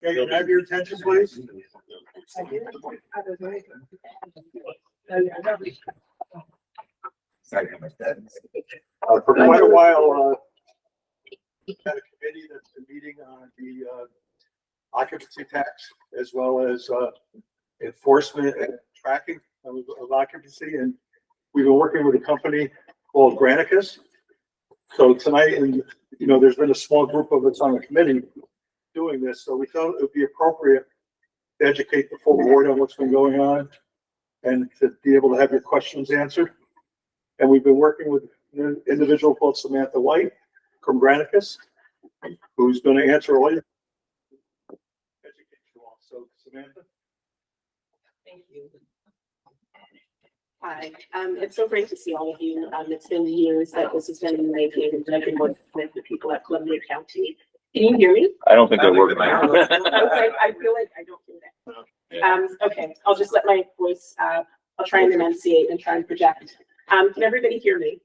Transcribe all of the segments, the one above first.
Okay, can I have your attention, please? For quite a while, we've had a committee that's been meeting on the occupancy tax as well as enforcement and tracking of occupancy. And we've been working with a company called Granicus. So tonight, and there's been a small group of us on the committee doing this. So we thought it would be appropriate to educate the full board on what's been going on and to be able to have your questions answered. And we've been working with an individual called Samantha White from Granicus, who's going to answer all your educate you all. So Samantha. Thank you. Hi, it's so great to see all of you. It's been years that this has been in the making, and I've been working with the people at Columbia County. Can you hear me? I don't think they're working. I feel like I don't hear that. Okay, I'll just let my voice, I'll try and enunciate and try and project. Can everybody hear me?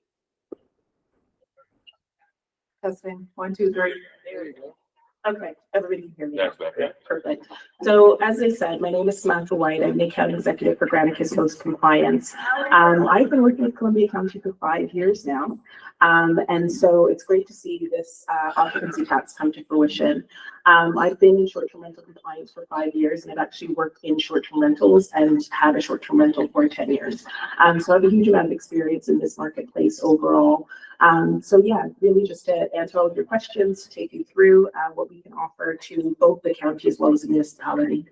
Testing, 1, 2, 3. There we go. Okay, everybody can hear me. That's better. Perfect. So as I said, my name is Samantha White. I'm the account executive for Granicus Host Compliance. I've been working with Columbia County for 5 years now. And so it's great to see this occupancy tax come to fruition. I've been in short-term rental compliance for 5 years, and I've actually worked in short-term rentals and had a short-term rental for 10 years. So I have a huge amount of experience in this marketplace overall. So yeah, really just to answer all of your questions, take you through what we can offer to both the county as well as the municipality.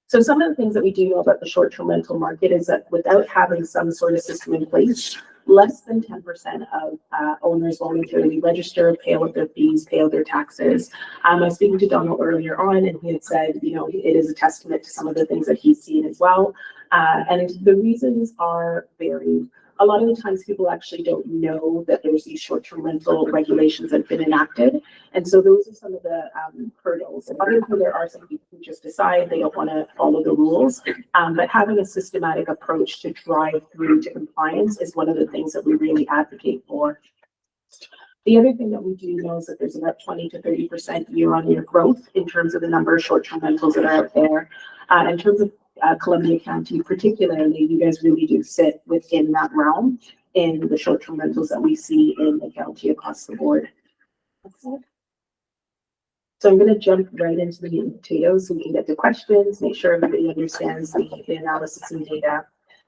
So some of the things that we do know about the short-term rental market is that without having some sort of system in place, less than 10% of owners voluntarily register, pay out their fees, pay out their taxes. I was speaking to Donald earlier on, and he had said, it is a testament to some of the things that he's seen as well. And the reasons are varied. A lot of the times people actually don't know that there's these short-term rental regulations that have been enacted. And so those are some of the hurdles. And obviously there are some people who just decide they don't want to follow the rules. But having a systematic approach to drive through to compliance is one of the things that we really advocate for. The other thing that we do know is that there's about 20 to 30% year-on-year growth in terms of the number of short-term rentals that are out there. In terms of Columbia County particularly, you guys really do sit within that realm in the short-term rentals that we see in the county across the board. So I'm going to jump right into the meat and potatoes so we can get to questions, make sure everybody understands the analysis and data.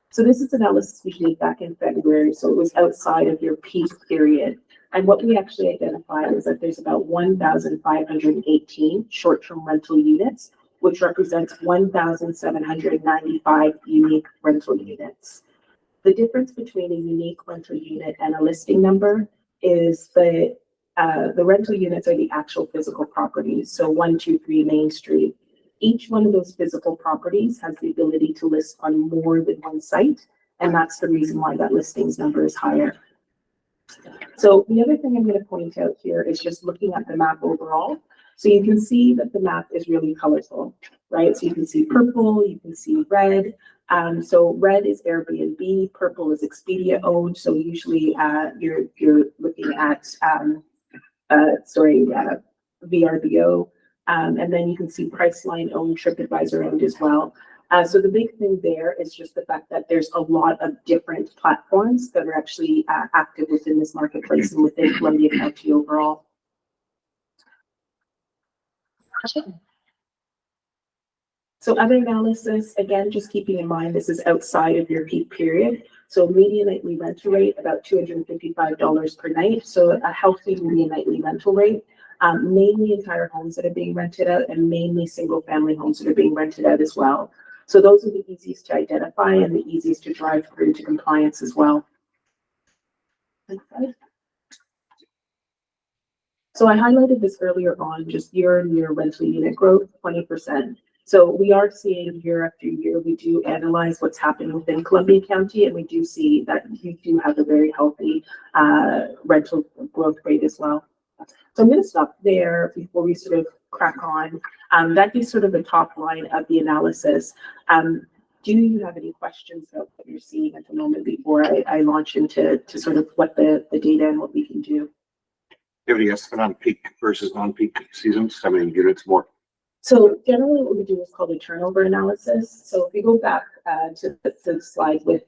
So this is analysis we did back in February, so it was outside of your peak period. And what we actually identified is that there's about 1,518 short-term rental units, which represents 1,795 unique rental units. The difference between a unique rental unit and a listing number is the rental units are the actual physical properties. So 123 Main Street. Each one of those physical properties has the ability to list on more than one site, and that's the reason why that listings number is higher. So the other thing I'm going to point out here is just looking at the map overall. So you can see that the map is really colorful, right? So you can see purple, you can see red. So red is Airbnb, purple is Expedia owned. So usually you're looking at VRBO, and then you can see Priceline owned, TripAdvisor owned as well. So the big thing there is just the fact that there's a lot of different platforms that are actually active within this marketplace and within Columbia County overall. So other analysis, again, just keeping in mind, this is outside of your peak period. So median nightly rental rate, about $255 per night. So a healthy median nightly rental rate, mainly entire homes that are being rented out and mainly single family homes that are being rented out as well. So those are the easiest to identify and the easiest to drive through to compliance as well. So I highlighted this earlier on, just year-on-year rental unit growth, 20%. So we are seeing year after year, we do analyze what's happening within Columbia County, and we do see that you do have a very healthy rental growth rate as well. So I'm going to stop there before we sort of crack on. That is sort of the top line of the analysis. Do you have any questions about what you're seeing at the moment before I launch into sort of what the data and what we can do? Do you have any estimate on peak versus non-peak seasons? How many units more? So generally what we do is called a turnover analysis. So if you go back to the slide with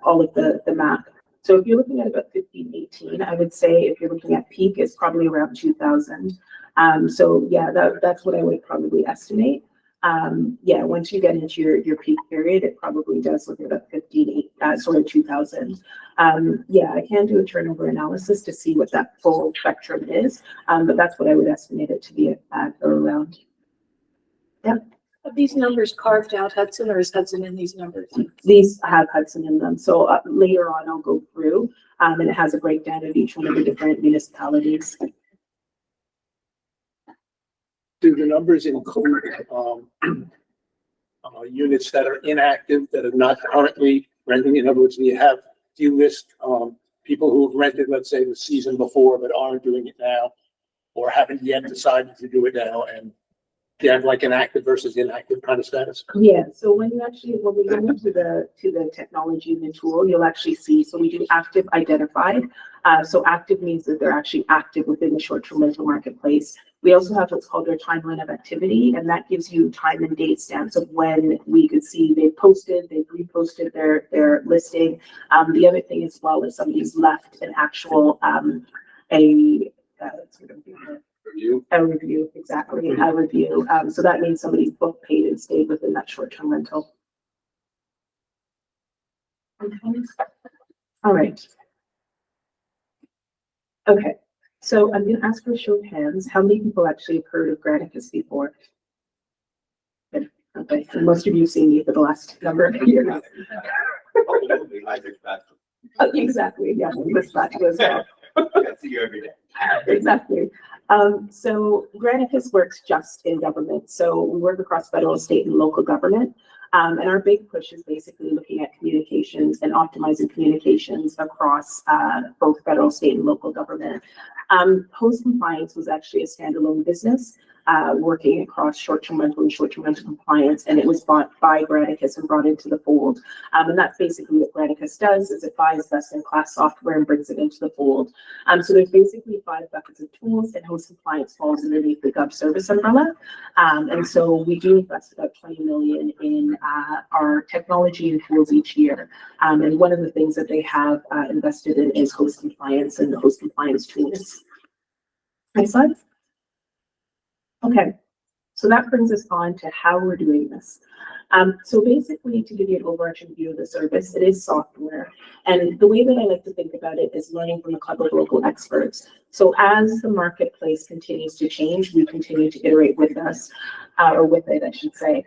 all of the map. So if you're looking at about 15, 18, I would say if you're looking at peak, it's probably around 2000. So yeah, that's what I would probably estimate. Yeah, once you get into your peak period, it probably does look at about 2000. Yeah, I can do a turnover analysis to see what that full spectrum is, but that's what I would estimate it to be at or around. Yeah. Have these numbers carved out Hudson, or is Hudson in these numbers? These have Hudson in them. So later on, I'll go through, and it has a breakdown of each one of the different municipalities. Do the numbers include units that are inactive, that are not currently renting? In other words, do you list people who have rented, let's say, the season before, but aren't doing it now, or haven't yet decided to do it now, and do you have like an active versus inactive kind of status? Yeah, so when we go into the technology in the tool, you'll actually see, so we do active identified. So active means that they're actually active within the short-term rental marketplace. We also have what's called our timeline of activity, and that gives you time and date stamps of when we could see they've reposted their listing. The other thing as well is somebody's left an actual a review, exactly, a review. So that means somebody's booked, paid, and stayed within that short-term rental. Okay. All right. Okay, so I'm gonna ask for a show of hands. How many people actually have heard of Granicus before? Good. Okay, and most of you have seen me for the last number of years. Exactly, yeah, this back as well. I see you every day. Exactly. So Granicus works just in government. So we work across federal, state, and local government. And our big push is basically looking at communications and optimizing communications across both federal, state, and local government. Host Compliance was actually a standalone business working across short-term rental and short-term rental compliance, and it was bought by Granicus and brought into the fold. And that's basically what Granicus does, is it buys best-in-class software and brings it into the fold. So there's basically 5 buckets of tools, and Host Compliance falls underneath the GovService umbrella. And so we do invest about $20 million in our technology and tools each year. And one of the things that they have invested in is Host Compliance and the Host Compliance tools. Next slide. Okay, so that brings us on to how we're doing this. So basically, to give you an overarching view of the service, it is software. And the way that I like to think about it is learning from a couple of local experts. So as the marketplace continues to change, we continue to iterate with us, or with it, I should say.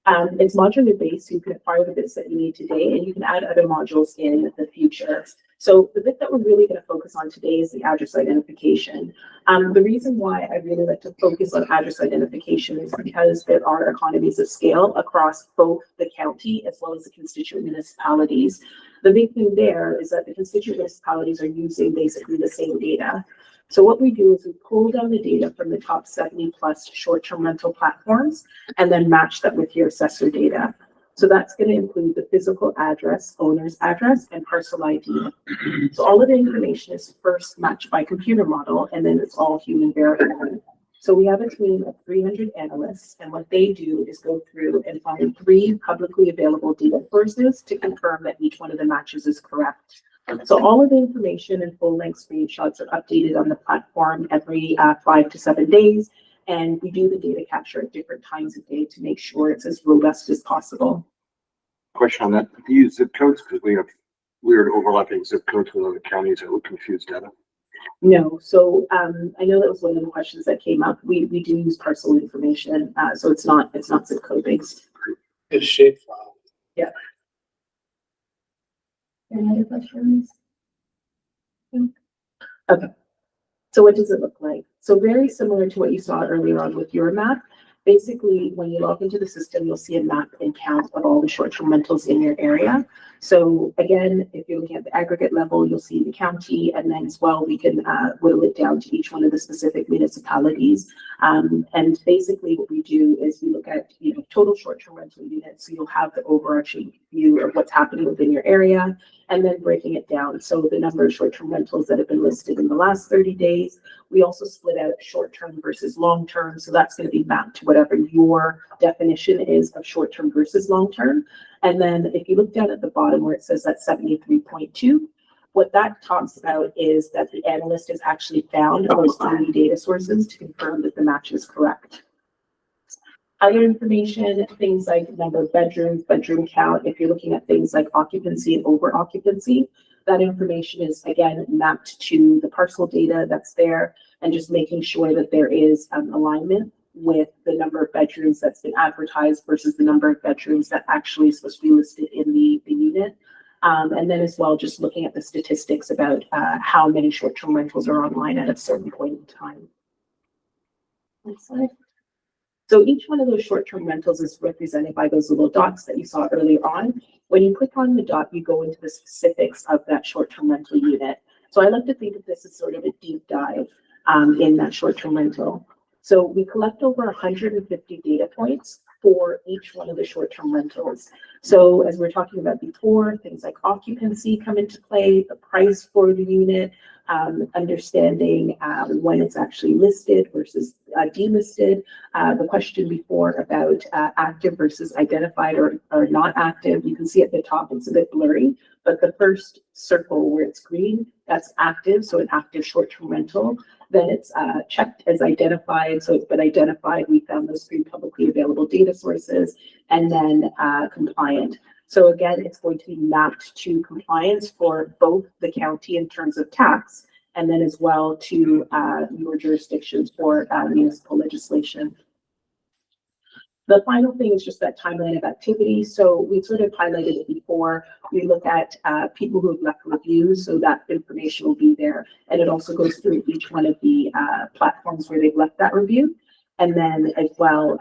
It's modular based, so you can acquire the bits that you need today, and you can add other modules in the future. So the bit that we're really going to focus on today is the address identification. The reason why I really like to focus on address identification is because there are economies of scale across both the county as well as the constituent municipalities. The big thing there is that the constituent municipalities are using basically the same data. So what we do is we pull down the data from the top 70 plus short-term rental platforms and then match that with your assessor data. So that's going to include the physical address, owner's address, and parcel ID. So all of the information is first matched by computer model, and then it's all human verified. So we have a team of 300 analysts, and what they do is go through and find 3 publicly available data sources to confirm that each one of the matches is correct. So all of the information and full-length screenshots are updated on the platform every 5 to 7 days. And we do the data capture at different times of day to make sure it's as robust as possible. Question on that. Do you use zip codes? Because we have weird overlapping zip codes with other counties that would confuse data. No, so I know that was one of the questions that came up. We do use parcel information, so it's not zip code based. It's shape file. Yeah. Any other questions? Okay. So what does it look like? So very similar to what you saw earlier on with your map. Basically, when you log into the system, you'll see a map and count of all the short-term rentals in your area. So again, if you're looking at the aggregate level, you'll see the county, and then as well, we can whittle it down to each one of the specific municipalities. And basically what we do is we look at, total short-term rental units. So you'll have the overarching view of what's happening within your area. and then breaking it down. So the number of short-term rentals that have been listed in the last 30 days. We also split out short-term versus long-term. So that's going to be mapped to whatever your definition is of short-term versus long-term. And then if you look down at the bottom where it says that 73.2, what that talks about is that the analyst has actually found those 3 data sources to confirm that the match is correct. Other information, things like number of bedrooms, bedroom count, if you're looking at things like occupancy and over occupancy, that information is again mapped to the parcel data that's there, and just making sure that there is alignment with the number of bedrooms that's been advertised versus the number of bedrooms that actually is supposed to be listed in the unit. And then as well, just looking at the statistics about how many short-term rentals are online at a certain point in time. Next slide. So each one of those short-term rentals is represented by those little dots that you saw earlier on. When you click on the dot, you go into the specifics of that short-term rental unit. So I like to think of this as sort of a deep dive in that short-term rental. So we collect over 150 data points for each one of the short-term rentals. So as we were talking about before, things like occupancy come into play, the price for the unit, understanding when it's actually listed versus delisted. The question before about active versus identified or not active, you can see at the top it's a bit blurry, but the first circle where it's green, that's active, so an active short-term rental. Then it's checked as identified, so it's been identified. We found those 3 publicly available data sources, and then compliant. So again, it's going to be mapped to compliance for both the county in terms of tax, and then as well to your jurisdictions for municipal legislation. The final thing is just that timeline of activity. So we sort of highlighted it before. We look at people who have left reviews, so that information will be there. And it also goes through each one of the platforms where they've left that review. And then as well,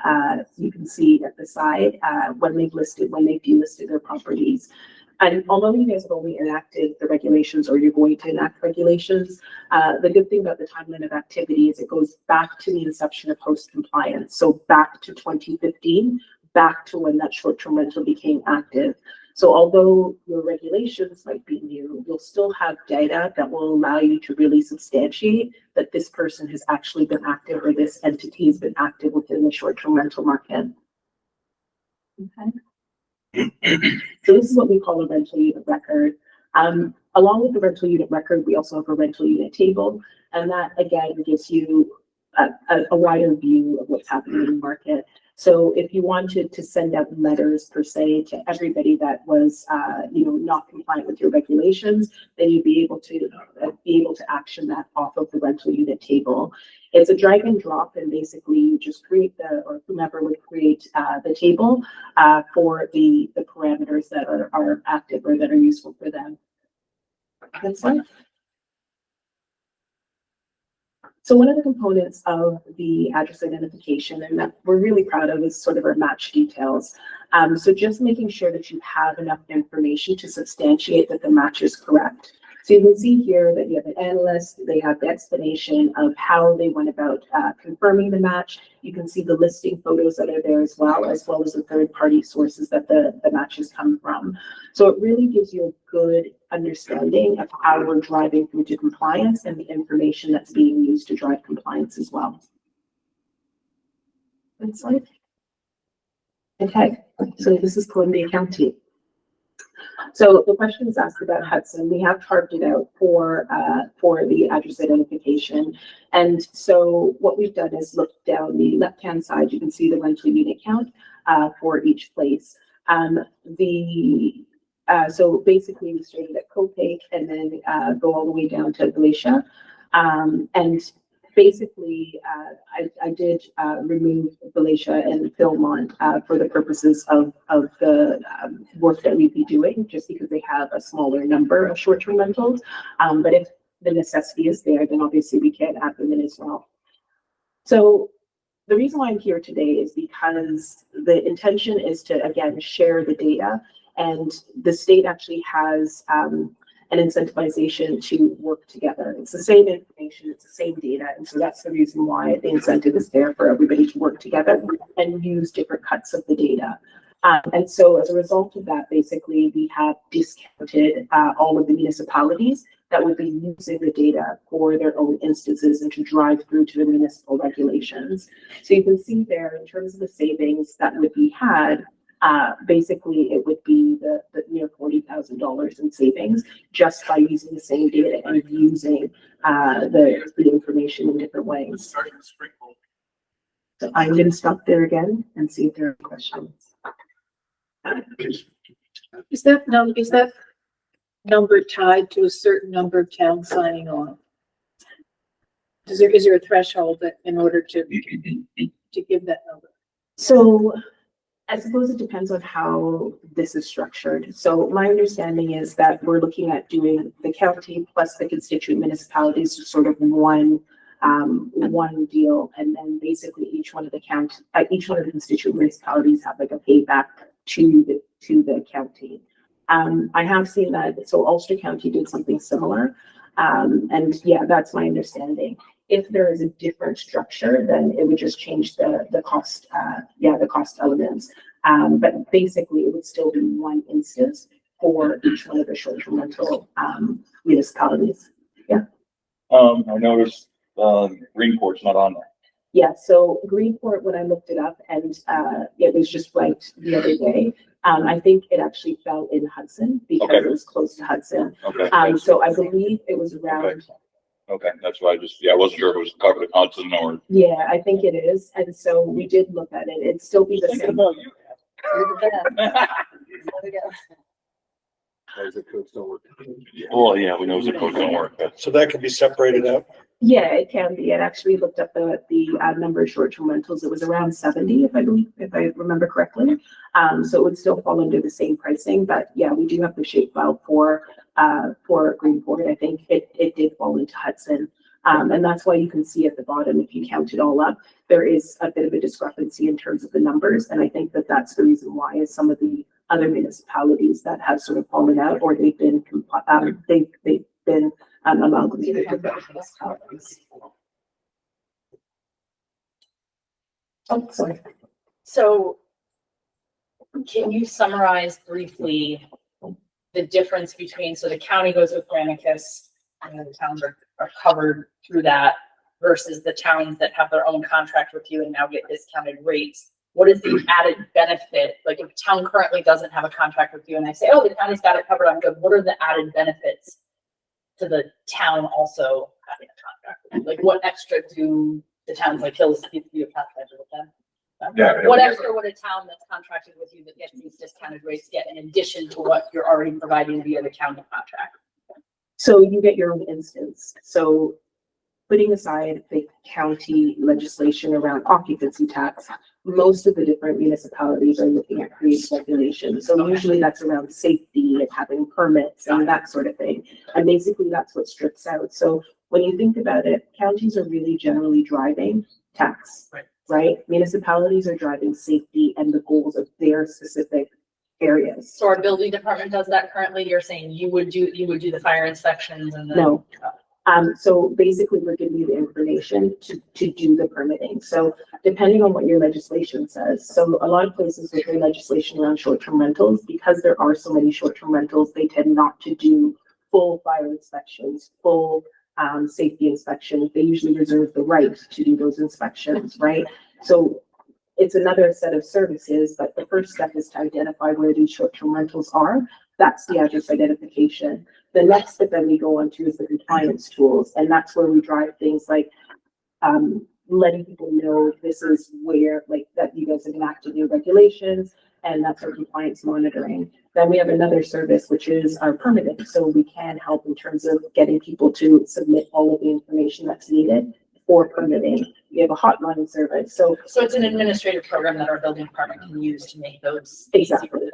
you can see at the side when they've delisted their properties. And although you guys have only enacted the regulations, or you're going to enact regulations, the good thing about the timeline of activity is it goes back to the inception of host compliance. So back to 2015, back to when that short-term rental became active. So although your regulations might be new, you'll still have data that will allow you to really substantiate that this person has actually been active, or this entity has been active within the short-term rental market. Okay. So this is what we call a rental unit record. Along with the rental unit record, we also have a rental unit table, and that again gives you a wider view of what's happening in the market. So if you wanted to send out letters per se to everybody that was, not compliant with your regulations, then you'd be able to action that off of the rental unit table. It's a drag and drop, and basically you just create or whomever would create the table for the parameters that are active or that are useful for them. Next slide. So one of the components of the address identification, and that we're really proud of, is sort of our match details. So just making sure that you have enough information to substantiate that the match is correct. So you can see here that you have an analyst, they have the explanation of how they went about confirming the match. You can see the listing photos that are there as well as the third-party sources that the matches come from. So it really gives you a good understanding of how we're driving through to compliance and the information that's being used to drive compliance as well. Next slide. Okay, so this is Columbia County. So the question is asked about Hudson. We have carved it out for the address identification. And so what we've done is look down the left-hand side. You can see the rental unit count for each place. So basically we started at Copiague and then go all the way down to Glacier. And basically, I did remove Glacier and Philmont for the purposes of the work that we'd be doing, just because they have a smaller number of short-term rentals. But if the necessity is there, then obviously we can add them in as well. So the reason why I'm here today is because the intention is to, again, share the data, and the state actually has an incentivization to work together. It's the same information regulation, it's the same data. And so that's the reason why the incentive is there for everybody to work together and use different cuts of the data. And so as a result of that, basically, we have discounted all of the municipalities that would be using the data for their own instances and to drive through to the municipal regulations. So you can see there, in terms of the savings that would be had, basically it would be the near $40,000 in savings just by using the same data and using the information in different ways. So I'm going to stop there again and see if there are questions. Is that number tied to a certain number of towns signing on? Is there a threshold that in order to give that number? So I suppose it depends on how this is structured. So my understanding is that we're looking at doing the county plus the constituent municipalities to sort of one deal, and then basically each one of the constituent municipalities have like a payback to the county. I have seen that. So Ulster County did something similar, and yeah, that's my understanding. If there is a different structure, then it would just change the cost, the cost elements. But basically, it would still be one instance for each one of the short-term rental municipalities. I noticed Greenport's not on there. Yeah, so Greenport, when I looked it up, and it was just right the other day. I think it actually fell in Hudson because Okay. it was close to Hudson. Okay. So I believe it was around. Okay, that's why I wasn't sure if it was covered in Hudson or. Yeah, I think it is. And so we did look at it. It'd still be the Thinking same. about you. As the codes don't work. Well, yeah, we know the code don't work, but So that can be separated out. Yeah, it can be. It actually looked up the number of short-term rentals. It was around 70, if I remember correctly. So it would still fall under the same pricing, but yeah, we do have the shapefile for Greenport. I think it did fall into Hudson. And that's why you can see at the bottom, if you count it all up, there is a bit of a discrepancy in terms of the numbers. And I think that that's the reason why is some of the other municipalities that have sort of fallen out, or they've been amalgamated with those municipalities. Oh, sorry. So can you summarize briefly the difference between, so the county goes with Granicus and the towns are covered through that versus the towns that have their own contract with you and now get discounted rates? What is the added benefit? Like if a town currently doesn't have a contract with you and I say, oh, the county's got it covered, I'm good. What are the added benefits to the town also having a contract? Like what extra do the towns like Hills do you have contracted with them? Yeah. What extra would a town that's contracted with you that gets these discounted rates get in addition to what you're already providing via the county contract? So you get your own instance. So putting aside the county legislation around occupancy tax, most of the different municipalities are looking at creating regulations. So usually that's around safety and having permits and that sort of thing. And basically that's what strips out. So when you think about it, counties are really generally driving tax, right? Municipalities are driving safety and the goals of their specific areas. So our building department does that currently. You're saying you would do the fire inspections and the. No. So basically we're giving you the information to do the permitting. So depending on what your legislation says. So a lot of places with their legislation around short-term rentals, because there are so many short-term rentals, they tend not to do full fire inspections, full safety inspections. They usually reserve the right to do those inspections, right? So it's another set of services, but the first step is to identify where these short-term rentals are. That's the address identification. The next step that we go on to is the compliance tools. And that's where we drive things like letting people know this is where, like, that you guys have enacted new regulations, and that's our compliance monitoring. Then we have another service, which is our permitting. So we can help in terms of getting people to submit all of the information that's needed for permitting. We have a hotline service. So it's an administrative program that our building department can use to make those. Exactly.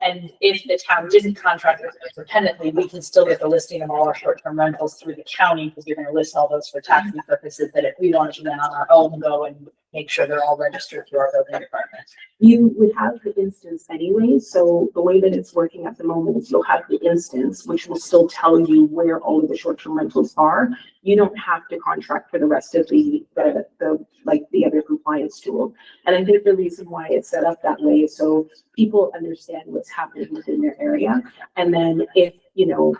And if the town didn't contract with us independently, we can still get the listing of all our short-term rentals through the county because you're going to list all those for taxing purposes, that if we wanted to then on our own go and make sure they're all registered through our building department. You would have the instance anyway, so the way that it's working at the moment is you'll have the instance, which will still tell you where all of the short-term rentals are. You don't have to contract for the rest of the like the other compliance tool. And I think the reason why it's set up that way is so people understand what's happening within their area. And then if, you know,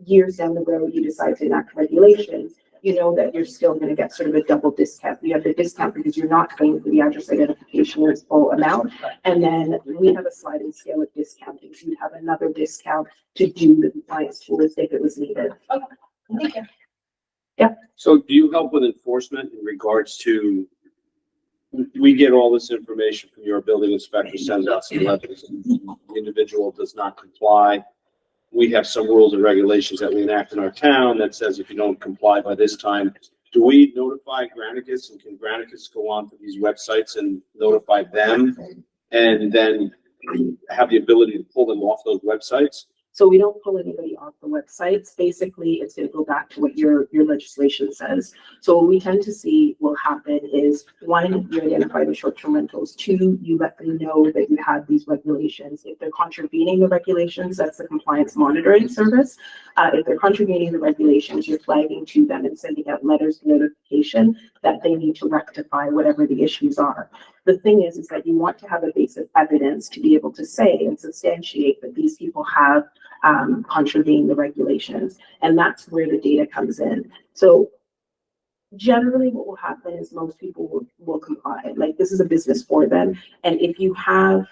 years down the road, you decide to enact regulations, you know that you're still going to get sort of a double discount. You have the discount because you're not paying for the address identification in its full amount. And then we have a sliding scale of discounting. So you'd have another discount to do the compliance tools if it was needed. Thank you. So do you help with enforcement in regards to, we get all this information from your building inspector, sends out some letters, and the individual does not comply. We have some rules and regulations that we enact in our town that says if you don't comply by this time, do we notify Granicus, and can Granicus go on to these websites and notify them? And then have the ability to pull them off those websites? So we don't pull anybody off the websites. Basically, it's going to go back to what your legislation says. So what we tend to see will happen is, one, you identify the short-term rentals. Two, you let them know that you have these regulations. If they're contravening the regulations, that's the compliance monitoring service. If they're contravening the regulations, you're flagging to them and sending out letters of notification that they need to rectify whatever the issues are. The thing is that you want to have a base of evidence to be able to say and substantiate that these people have contravened the regulations. And that's where the data comes in. So generally what will happen is most people will comply. Like, this is a business for them. And if you have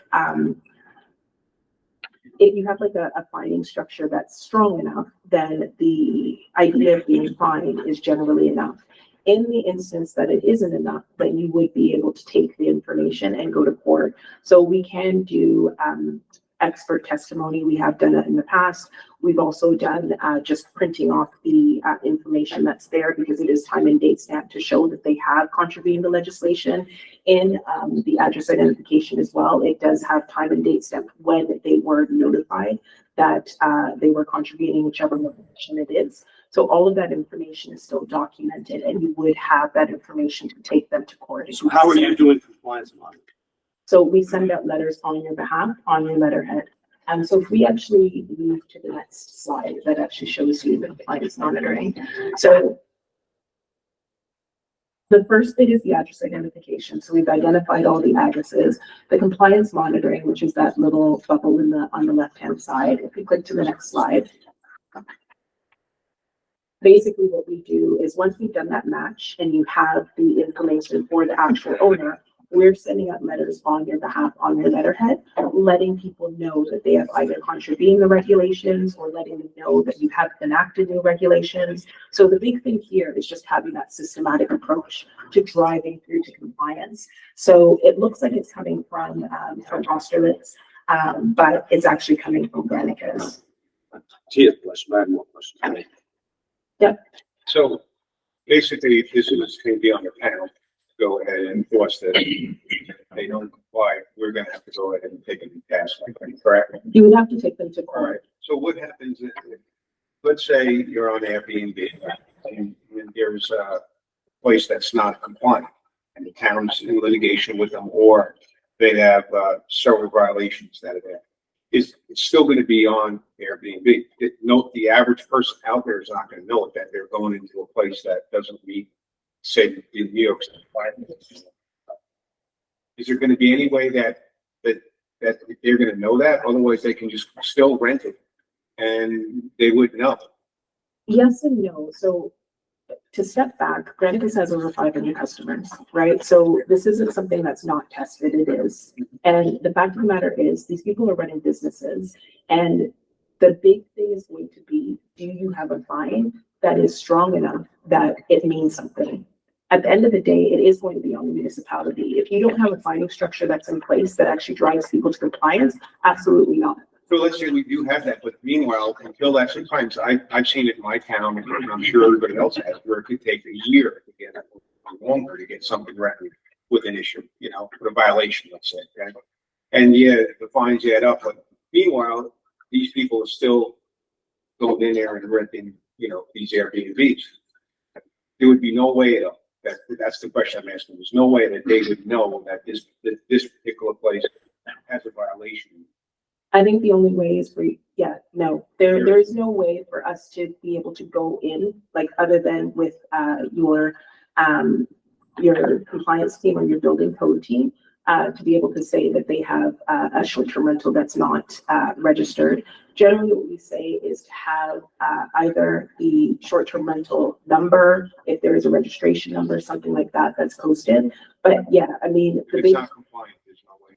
like a fining structure that's strong enough, then the idea of being fined is generally enough. In the instance that it isn't enough, then you would be able to take the information and go to court. So we can do expert testimony. We have done it in the past. We've also done just printing off the information that's there, because it is time and date stamped to show that they have contravened the legislation. In the address identification as well, it does have time and date stamped when they were notified that they were contravening whichever regulation it is. So all of that information is still documented, and you would have that information to take them to court. So how are you doing compliance monitoring? So we send out letters on your behalf, on your letterhead. So if we actually move to the next slide, that actually shows you the compliance monitoring. So the first bit is the address identification. So we've identified all the addresses. The compliance monitoring, which is that little bubble on the left-hand side. If you click to the next slide. Basically what we do is, once we've done that match and you have the information for the actual owner, we're sending out letters on your behalf on your letterhead, letting people know that they have either contravened the regulations or letting them know that you have enacted new regulations. So the big thing here is just having that systematic approach to driving through to compliance. So it looks like it's coming from Austerlitz, but it's actually coming from Granicus. Tia, question, I have more questions. So basically, if this is going to be on the panel, go ahead and enforce that. If they don't comply, we're going to have to go ahead and take them to task, correct? You would have to take them to All right. court. So what happens if, let's say you're on Airbnb and there's a place that's not compliant and the town's in litigation with them, or they have several violations that are there. It's still going to be on Airbnb. Note, the average person out there is not going to know that they're going into a place that doesn't meet, say, the New York State requirements. Is there going to be any way that they're going to know that? Otherwise, they can just still rent it and they wouldn't know. Yes and no. So to step back, Granicus has over 500 customers, right? So this isn't something that's not tested, it is. And the fact of the matter is, these people are running businesses, and the big thing is going to be, do you have a fine that is strong enough that it means something? At the end of the day, it is going to be on the municipality. If you don't have a fining structure that's in place that actually drives people to compliance, absolutely not. So let's say we do have that, but meanwhile, until that, sometimes I've seen it in my town, and I'm sure everybody else has, where it could take a year to get, longer to get something reckoned with an issue, you know, with a violation, let's say. Okay? And yeah, the fines add up, but meanwhile, these people are still going in there and renting, you know, these Airbnbs. There would be no way That's the question I'm asking. There's no way that they would know that this particular place has a violation. I think the only way is for, yeah, no, there is no way for us to be able to go in, like, other than with, your compliance team or your building code team, to be able to say that they have a short-term rental that's not, registered. Generally, what we say is to have, either the short-term rental number, if there is a registration number, something like that, that's posted. But yeah, I mean, If it's not compliant, there's no way.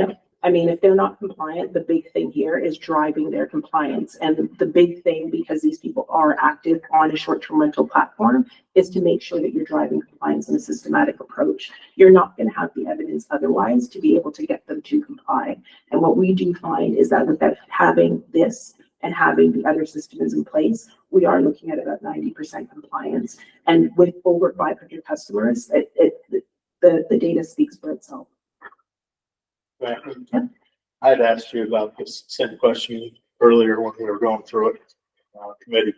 no, I mean, if they're not compliant, the big thing here is driving their compliance. And the big thing, because these people are active on a short-term rental platform, is to make sure that you're driving compliance in a systematic approach. You're not going to have the evidence otherwise to be able to get them to comply. And what we do find is that without having this and having the other systems in place, we are looking at about 90% compliance. And with over 500 customers, the data speaks for itself. Right. I had asked you about this same question earlier when we were going through it, committee.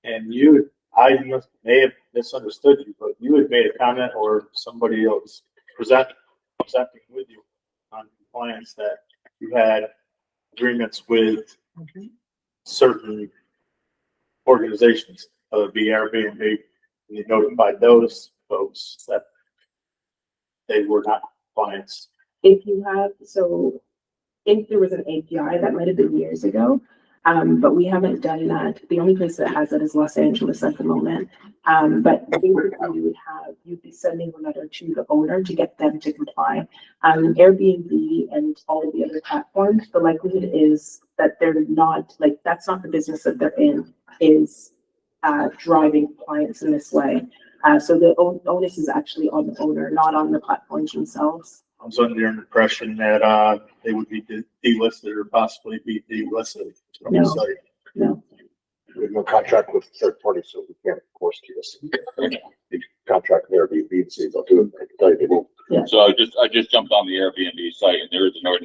And may have misunderstood you, but you had made a comment, or somebody else presenting with you on compliance, that you had agreements with certain organizations, whether it be Airbnb, and you notified those folks that they were not compliance. If you have, so if there was an API, that might have been years ago, but we haven't done that. The only place that has it is Los Angeles at the moment. But basically you'd be sending a letter to the owner to get them to comply. Airbnb and all of the other platforms, the likelihood is that they're not, like, that's not the business that they're in, is driving compliance in this way. So the onus is actually on the owner, not on the platforms themselves. I was under the impression that they would be delisted or possibly be delisted from the No. site. No, We have no contract with third parties, so we can't force this. You contract with Airbnb and see if they'll do it. I can tell you they won't. So I just jumped on the Airbnb site, and there is no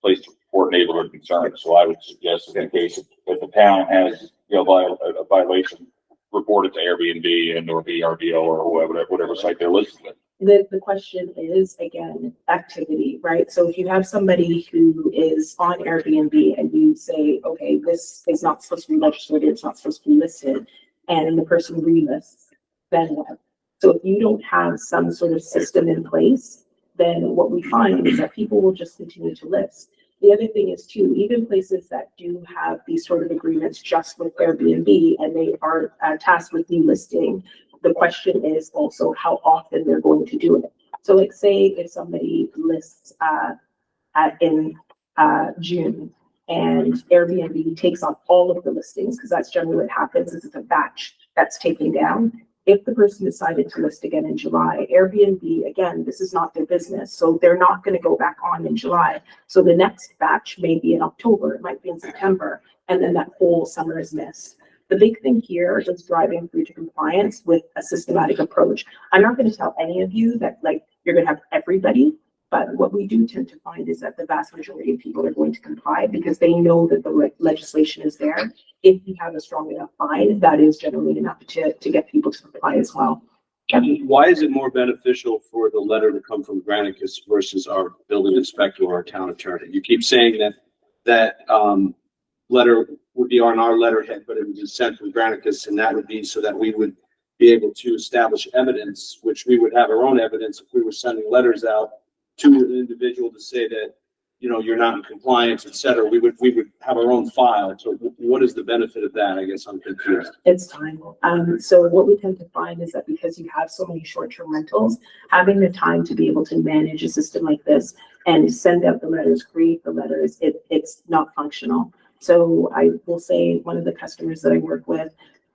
place to report neighborhood concerns. So I would suggest, in case if the town has, a violation, report it to Airbnb and or VRBO or whatever site they're listed with. the question is, again, activity, right? So if you have somebody who is on Airbnb and you say, okay, this is not supposed to be registered, it's not supposed to be listed, and the person relists, then what? So if you don't have some sort of system in place, then what we find is that people will just continue to list. The other thing is too, even places that do have these sort of agreements just with Airbnb and they are tasked with delisting, the question is also how often they're going to do it. So like say if somebody lists in June and Airbnb takes on all of the listings, because that's generally what happens, is it's a batch that's taken down. If the person decided to list again in July, Airbnb, again, this is not their business, so they're not going to go back on in July. So the next batch may be in October, it might be in September, and then that whole summer is missed. The big thing here is driving through to compliance with a systematic approach. I'm not going to tell any of you that like you're going to have everybody, but what we do tend to find is that the vast majority of people are going to comply because they know that the legislation is there. If you have a strong enough fine, that is generally enough to get people to comply as well. Why is it more beneficial for the letter to come from Granicus versus our building inspector or our town attorney? You keep saying that letter would be on our letterhead, but it would be sent from Granicus, and that would be so that we would be able to establish evidence, which we would have our own evidence if we were sending letters out to an individual to say that, you're not in compliance, et cetera. We would have our own file. So what is the benefit of that? I guess I'm confused. It's time. So what we tend to find is that because you have so many short-term rentals, having the time to be able to manage a system like this and send out the letters, create the letters, it's not functional. So I will say one of the customers that I work with,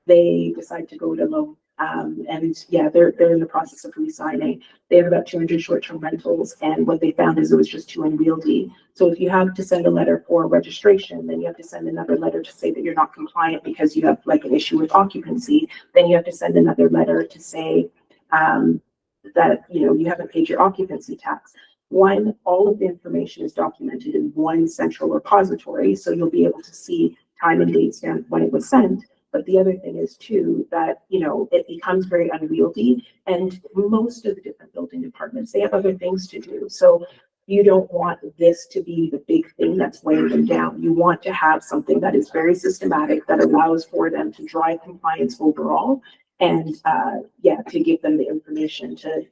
they decide to go to loan. And yeah, they're in the process of re-signing. They have about 200 short-term rentals, and what they found is it was just too unwieldy. So if you have to send a letter for registration, then you have to send another letter to say that you're not compliant because you have like an issue with occupancy. Then you have to send another letter to say that you haven't paid your occupancy tax. All of the information is documented in one central repository, so you'll be able to see time and date stamp when it was sent. But the other thing is too, that, you know, it becomes very unwieldy, and most of the different building departments, they have other things to do. So you don't want this to be the big thing that's weighing them down. You want to have something that is very systematic, that allows for them to drive compliance overall, and, to give them the information to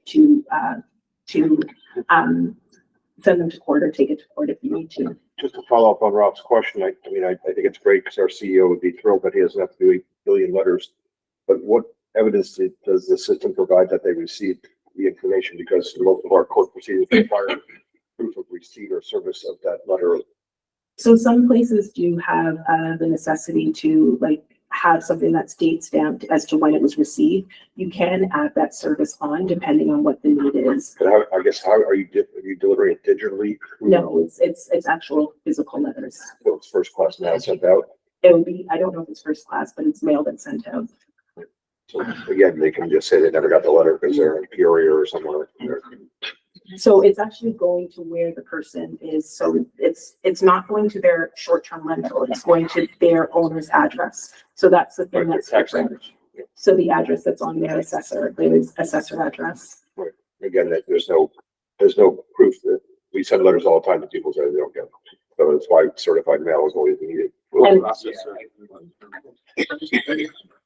send them to court or take it to court if you need to. Just to follow up on Rob's question, I think it's great because our CEO would be thrilled that he doesn't have to do 8 billion letters. But what evidence does the system provide that they received the information? Because most of our court proceedings require proof of receipt or service of that letter. So some places do have the necessity to have something that's date stamped as to when it was received. You can add that service on depending on what the need is. But how are you delivering it digitally? No, it's actual physical letters. So it's first class now sent out. It would be, I don't know if it's first class, but it's mailed and sent out. So again, they can just say they never got the letter because they're in Peoria or somewhere. So it's actually going to where the person is. So it's not going to their short-term rental. It's going to their owner's address. So that's the thing that's different. So the address that's on their assessor, their assessor address. Right. Again, there's no proof that we send letters all the time to people say they don't get them. So that's why certified mail is always needed. And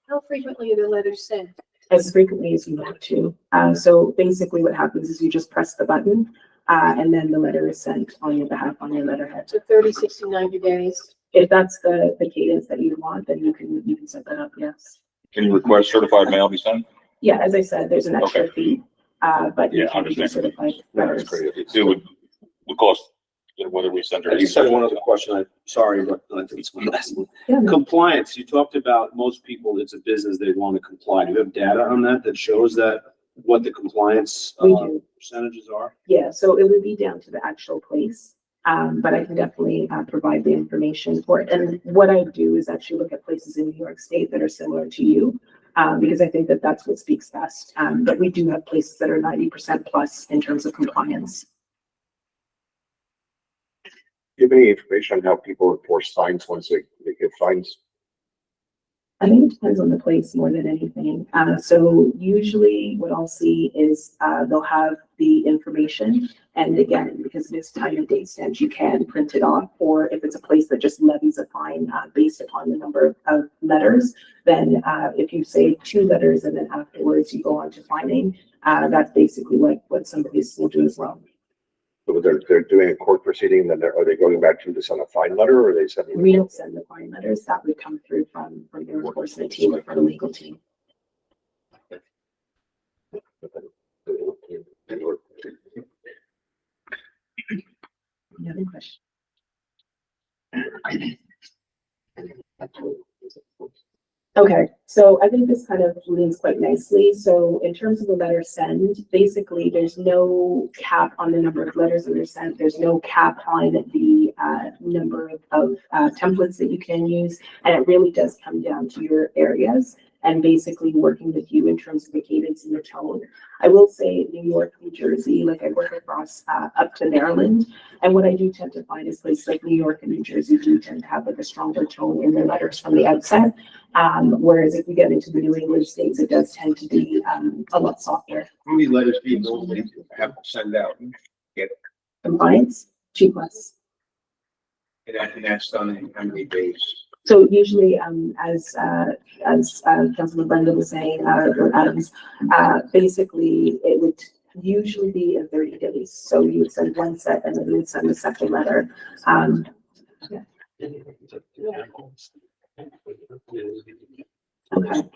How frequently are the letters sent? as frequently as you want to. So basically what happens is you just press the button, and then the letter is sent on your behalf on your letterhead. So 30, 60, 90 days? If that's the cadence that you want, then you can set that up, yes. Can you request certified mail be sent? Yeah, as I said, there's an extra fee, but you Yeah, can do understand. certified That's letters. great. It would cost, whether we send her. You said one other question, I'm sorry, but I think it's my last one. Yeah, no. Compliance, you talked about most people, it's a business, they want to comply. Do you have data on that shows that what the compliance We do. percentages are? Yeah, so it would be down to the actual place. But I can definitely provide the information for it. And what I do is actually look at places in New York State that are similar to you, because I think that that's what speaks best. But we do have places that are 90% plus in terms of compliance. Do you have any information on how people enforce fines once they get fines? I think it depends on the place more than anything. So usually what I'll see is they'll have the information. And again, because it is tiny date stamps, you can print it off. Or if it's a place that just levies a fine based upon the number of letters, then if you say 2 letters and then afterwards you go on to fining, that's basically what some places will do as well. So they're doing a court proceeding, then are they going back to this on a fine letter, or are they sending? We don't send the fine letters. That would come through from your enforcement team or from the legal team. Any other questions? Okay, so I think this kind of leads quite nicely. So in terms of the letter send, basically there's no cap on the number of letters that are sent. There's no cap on the number of templates that you can use. And it really does come down to your areas and basically working with you in terms of the cadence and the tone. I will say New York, New Jersey, like I work across up to Maryland. And what I do tend to find is places like New York and New Jersey do tend to have like a stronger tone in their letters from the outset. Whereas if we get into the New England states, it does tend to be a lot softer. How many letters do you normally have to send out? Compliance, 2+. And that's done in how many days? So usually, as Councilman Brenda was saying, or Adams, basically it would usually be in 30 days. So you would send one set and then you would send a second letter. Okay.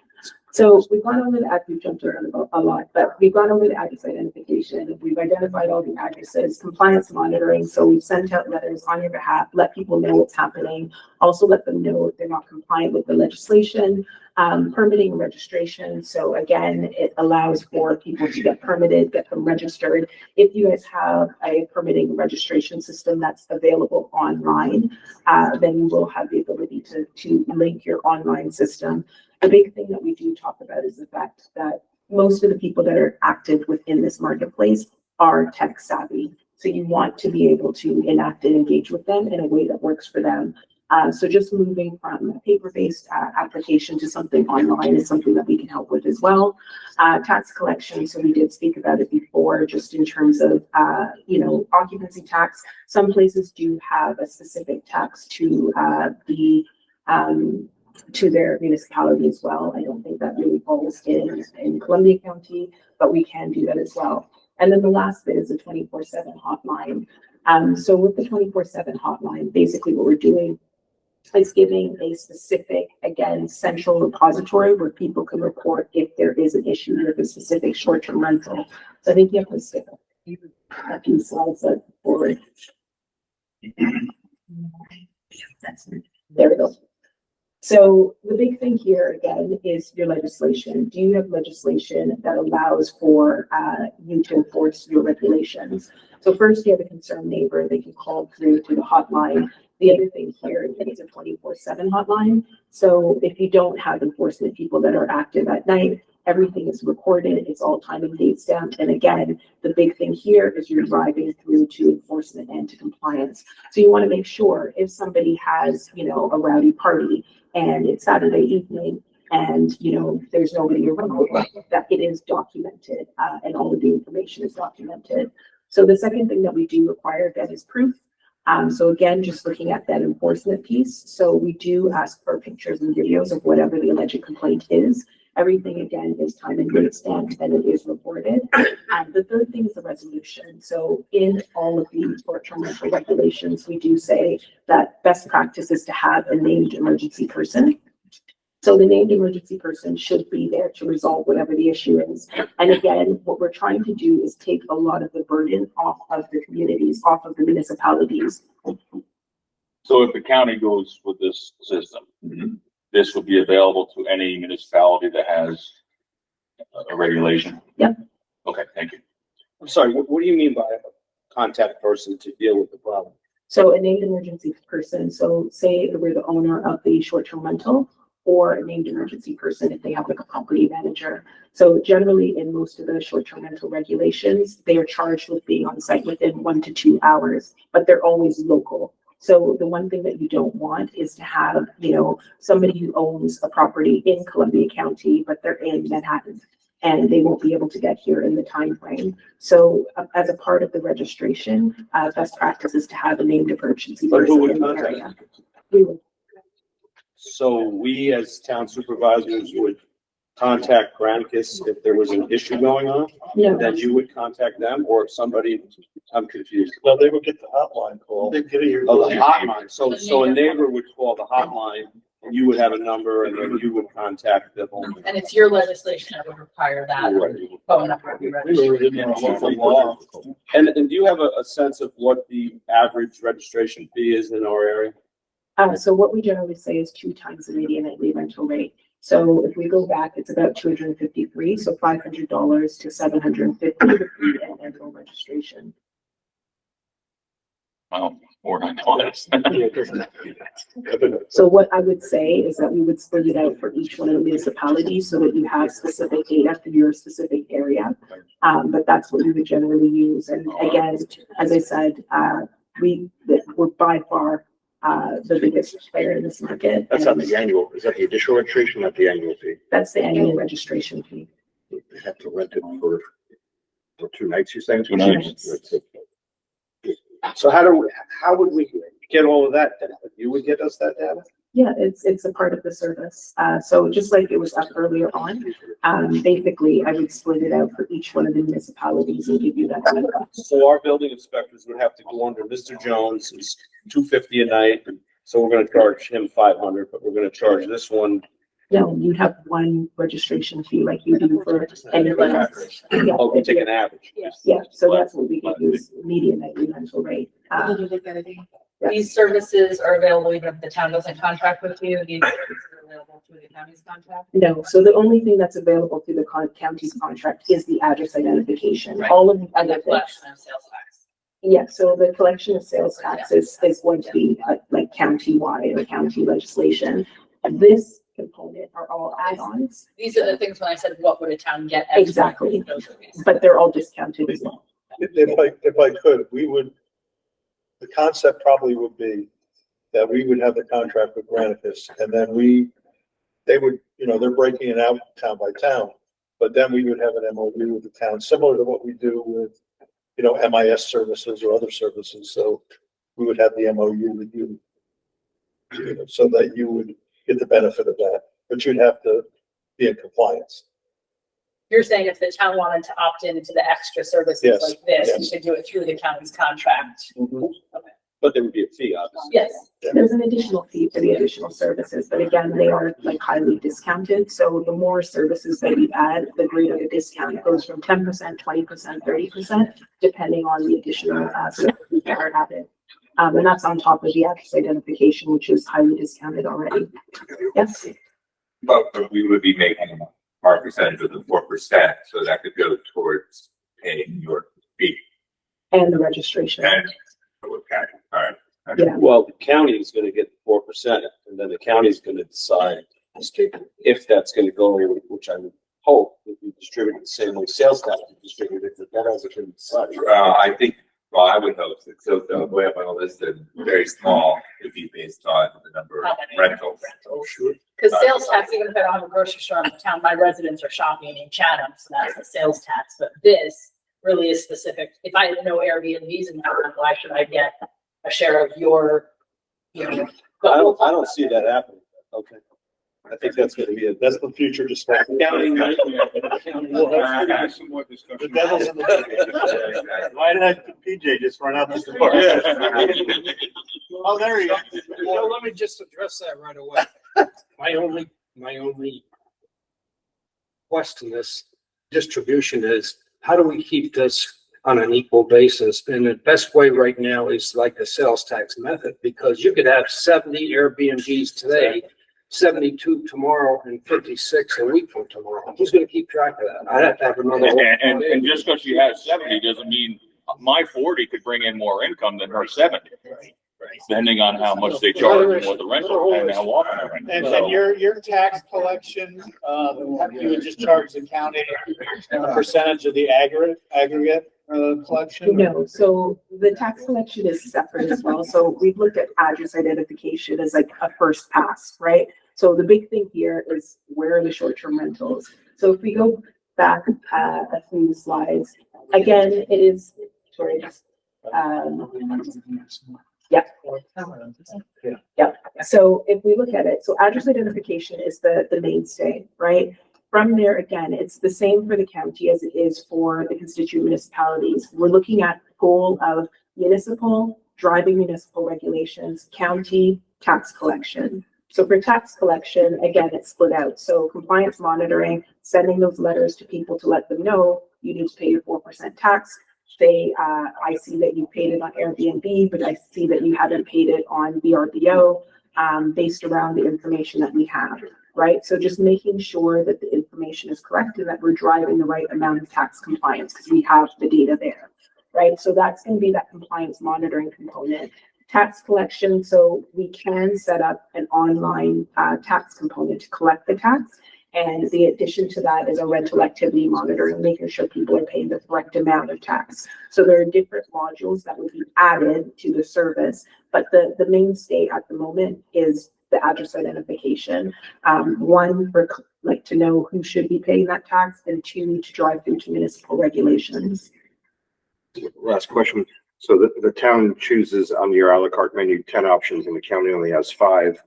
So we've gone over the we've jumped around a lot, but we've gone over the address identification. We've identified all the addresses, compliance monitoring. So we've sent out letters on your behalf, let people know what's happening. Also let them know if they're not compliant with the legislation, permitting and registration. So again, it allows for people to get permitted, get them registered. If you guys have a permitting and registration system that's available online, then you will have the ability to link your online system. The big thing that we do talk about is the fact that most of the people that are active within this marketplace are tech savvy. So you want to be able to enact and engage with them in a way that works for them. So just moving from a paper-based application to something online is something that we can help with as well. Tax collection, so we did speak about it before, just in terms of, occupancy tax. Some places do have a specific tax to to their municipality as well. I don't think that really falls in Columbia County, but we can do that as well. And then the last bit is a 24/7 hotline. So with the 24/7 hotline, basically what we're doing is giving a specific, again, central repository where people can report if there is an issue with a specific short-term rental. So I think you have to skip a few slides forward. There we go. So the big thing here again is your legislation. Do you have legislation that allows for you to enforce your regulations? So first you have a concerned neighbor, they can call through to the hotline. The other thing here is it's a 24/7 hotline. So if you don't have enforcement people that are active at night, everything is recorded, it's all time and date stamped. And again, the big thing here is you're driving through to enforcement and to compliance. So you want to make sure if somebody has, a rowdy party and it's Saturday evening and, there's nobody around, that it is documented and all of the information is documented. So the second thing that we do require again is proof. So again, just looking at that enforcement piece. So we do ask for pictures and videos of whatever the alleged complaint is. Everything again is time and date stamped and it is reported. The third thing is the resolution. So in all of the short-term rental regulations, we do say that best practice is to have a named emergency person. So the named emergency person should be there to resolve whatever the issue is. And again, what we're trying to do is take a lot of the burden off of the communities, off of the municipalities. So if the county goes with this system, this would be available to any municipality that has a regulation? Yep. Okay, thank you. I'm sorry, what do you mean by a contact person to deal with the problem? So a named emergency person, so say that we're the owner of the short-term rental, or a named emergency person if they have like a property manager. So generally in most of the short-term rental regulations, they are charged with being on site within 1 to 2 hours, but they're always local. So the one thing that you don't want is to have, somebody who owns a property in Columbia County, but they're in Manhattan and they won't be able to get here in the time frame. So as a part of the registration, best practice is to have a named emergency But person who would in the contact area. We would. So we as town supervisors would contact Granicus if there was an issue going on? No. Then you would contact them, or if somebody, I'm confused. No, they would get the hotline call. They'd get a. Oh, the hotline. So a neighbor would call the hotline, and you would have a number, and then you would contact the owner. And it's your legislation that would require that phone number to be registered. And do you have a sense of what the average registration fee is in our area? So what we generally say is 2 times the median nightly rental rate. So if we go back, it's about 253, so $500 to $750 the fee and annual registration. More than honest. So what I would say is that we would split it out for each one of the municipalities so that you have specific data for your specific area. But that's what we would generally use. And again, as I said, we're by far the biggest player in this market. That's not and the annual, is that the additional registration, not the annual fee? That's the annual registration fee. They have to rent it for 2 nights, you're saying? 2 nights. So how would we get all of that data? You would get us that data? Yeah, it's a part of the service. So just like it was up earlier on, basically I would split it out for each one of the municipalities and give you that data. So our building inspectors would have to go under Mr. Jones, it's $250 a night. So we're gonna charge him $500, but we're gonna charge this one. No, you have one registration fee like you do for anyone else. Yeah, Oh, we take an average. yeah, so that's what we give you is median nightly rental rate. These services are available even if the town doesn't contract with you. These services are available through the county's contract. No, so the only thing that's available through the county's contract is the address identification. Right. All of the And other the things. collection of sales tax. Yeah, so the collection of sales tax is going to be like county-wide or county legislation. This component are all add-ons, These are the things when I said, what would a town get? extra? Exactly. Those are these. but they're all discounted as well. If I could, the concept probably would be, that we would have the contract with Granicus, and then they would, they're breaking it out town by town. But then we would have an MOU with the town, similar to what we do with, MIS services or other services. So we would have the MOU with you, so that you would get the benefit of that, but you'd have to be in compliance. You're saying if the town wanted to opt into the extra services Yes, like this, you yes. should do it through the county's contract. But there would be a fee, obviously. Yes. There's an additional fee for the additional services, but again, they are like highly discounted. So the more services that you add, the greater the discount. It goes from 10%, 20%, 30%, depending on the additional services that are added. And that's on top of the address identification, which is highly discounted already. Yes, But we would be making our percentage of the 4%, so that could go towards paying your fee. and the registration. And, okay, all right. Yeah. Well, the county is gonna get 4%, and then the county's gonna decide if that's gonna go, which I would hope would be distributed the same way sales tax is distributed, but that hasn't been decided. I think, well, I would hope that, so the way I'm gonna list it, very small, it'd be based on the number of rentals. Because sales tax, even if I don't have a grocery store in the town, my residents are shopping in Chatham, so that's the sales tax. But this really is specific. If I have no Airbnbs in town, why should I get a share of your, I don't see that happening. Okay. I think that's gonna be That's the future discussion. County nightmare. We'll have some more discussion. The devil's in the details. Why did PJ just run out the door? Oh, there he is. Well, let me just address that right away. My only question this distribution is, how do we keep this on an equal basis? And the best way right now is like the sales tax method, because you could have 70 Airbnbs today, 72 tomorrow, and 56 a week from tomorrow. Who's gonna keep track of that? I'd have to have another. And just because she has 70 doesn't mean my 40 could bring in more income than her 70. Depending on how much they charge and what the rental and how often I rent. And your tax collection, you would just charge the county a percentage of the aggregate collection? No, so the tax collection is separate as well. So we've looked at address identification as like a first pass, right? So the big thing here is where are the short-term rentals? So if we go back a few slides, again, it is, sorry, just, yeah. Yeah, so if we look at it, so address identification is the mainstay, right? From there, again, it's the same for the county as it is for the constituent municipalities. We're looking at the goal of municipal, driving municipal regulations, county, tax collection. So for tax collection, again, it's split out. So compliance monitoring, sending those letters to people to let them know you need to pay your 4% tax. Say, I see that you paid it on Airbnb, but I see that you haven't paid it on VRBO, based around the information that we have, right? So just making sure that the information is correct and that we're driving the right amount of tax compliance because we have the data there, right? So that's going to be that compliance monitoring component. Tax collection, so we can set up an online tax component to collect the tax. And the addition to that is a rental activity monitoring, making sure people are paying the correct amount of tax. So there are different modules that would be added to the service, but the mainstay at the moment is the address identification. One, for like to know who should be paying that tax, and two, to drive through to municipal regulations. Last question. So the town chooses on your a la carte menu 10 options and the county only has 5.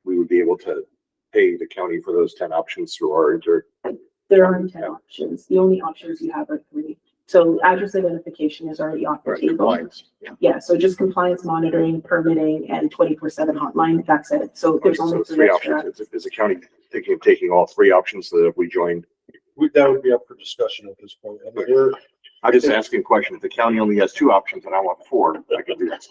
We would be able to pay the county for those 10 options through our There aren't 10 options. The only options you have are 3. So address identification is already off the table. Yeah, so just compliance monitoring, permitting, and 24/7 hotline, that's it. So there's only 3 extra. options. Is the county thinking of taking all 3 options so that if we join? That would be up for discussion at this point. I mean, I'm just asking a question. If the county only has 2 options and I want 4, I could do that.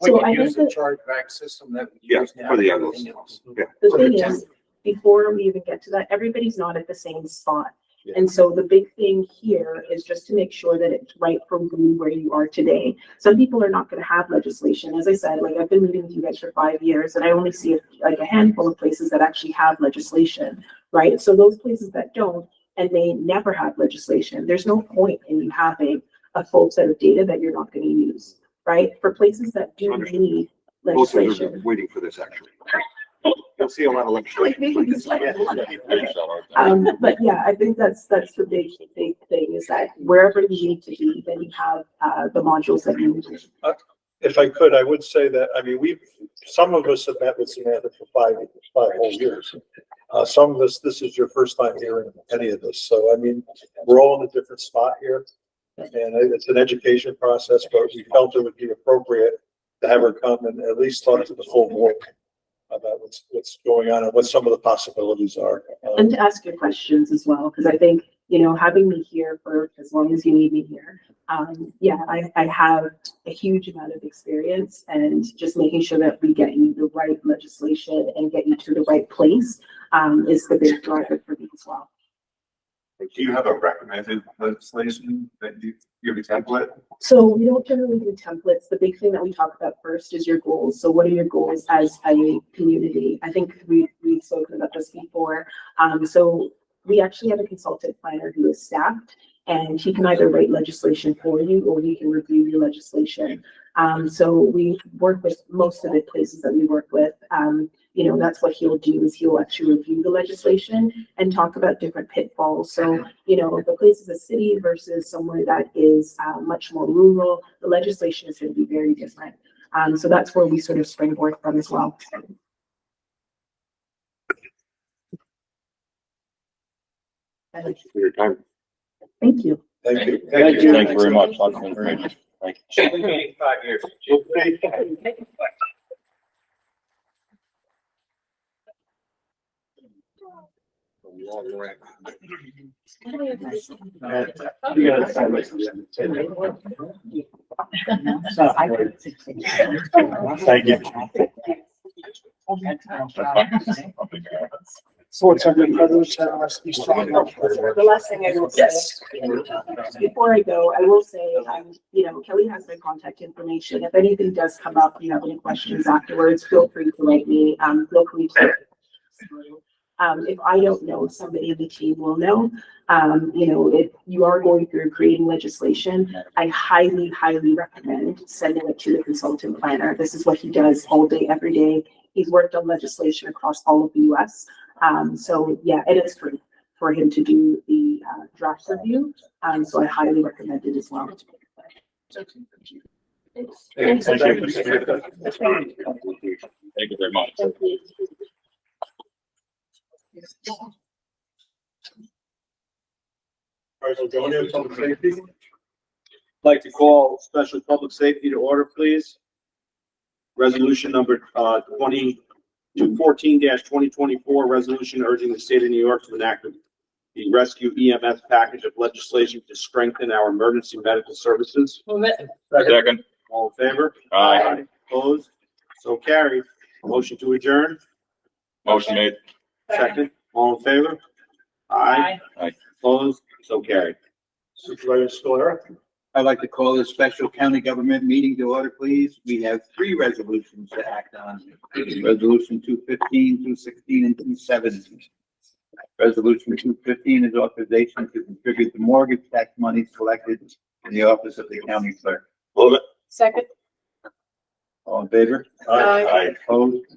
So I think the that chargeback system that we Yeah, use now. for the others. Yeah. the thing is, before we even get to that, everybody's not at the same spot. Yeah. And so the big thing here is just to make sure that it's right for you where you are today. Some people are not going to have legislation. As I said, like I've been meeting with you guys for 5 years and I only see like a handful of places that actually have legislation, right? So those places that don't, and they never have legislation, there's no point in you having a full set of data that you're not going to use, right? For places that do need Most of us are legislation. waiting for this, actually. You'll see a lot of Like legislation. maybe it's like but yeah, I think that's the big thing is that wherever you need to be, then you have the modules that you need. If I could, I would say that, I mean, some of us have met with Samantha for five whole years. Some of us, this is your first time hearing any of this. So, I mean, we're all in a different spot here. And it's an education process, but we felt it would be appropriate to have her come and at least talk to the full board about what's going on and what some of the possibilities are. And to ask your questions as well, because I think, having me here for as long as you need me here. I have a huge amount of experience and just making sure that we get you the right legislation and get you to the right place is the big driver for me as well. Do you have a recommended legislation that you have a template? So we don't generally do templates. The big thing that we talk about first is your goals. So what are your goals as a community? I think we've spoken about this before. So we actually have a consultant planner who is staffed, and he can either write legislation for you or he can review your legislation. So we work with most of the places that we work with. That's what he'll do is he'll actually review the legislation and talk about different pitfalls. So, if the place is a city versus somewhere that is much more rural, the legislation is going to be very different. So that's where we sort of springboard from as well. Thank you for your time. Thank you. Thank you. Thank you very much. Lots of information. Thank you. 5 years. Thank you. The last thing I will say, before I go, I will say, Kelly has my contact information. If anything does come up, you have any questions afterwards, feel free to write me, feel free to. If I don't know, somebody in the team will know. If you are going through creating legislation, I highly, highly recommend sending it to the consultant planner. This is what he does all day, every day. He's worked on legislation across all of the US. It is free for him to do the draft review. So I highly recommend it as well. Thank you very much. All right, so going into public safety. Like to call special public safety to order, please. Resolution number 2014-2024, resolution urging the state of New York to enact the Rescue EMS package of legislation to strengthen our emergency medical services. Move it. Second. All in favor? Aye. Opposed? So carried. Motion to adjourn. Motion made. Second. All in favor? Aye. Aye. Opposed? So carried. Supervisor Scalera. I'd like to call this special county government meeting to order, please. We have 3 resolutions to act on. Resolution 215, 216, and 217. Resolution 215 is authorization to contribute the mortgage tax money collected in the office of the county clerk. Move it. Second. All in favor? Aye. Opposed?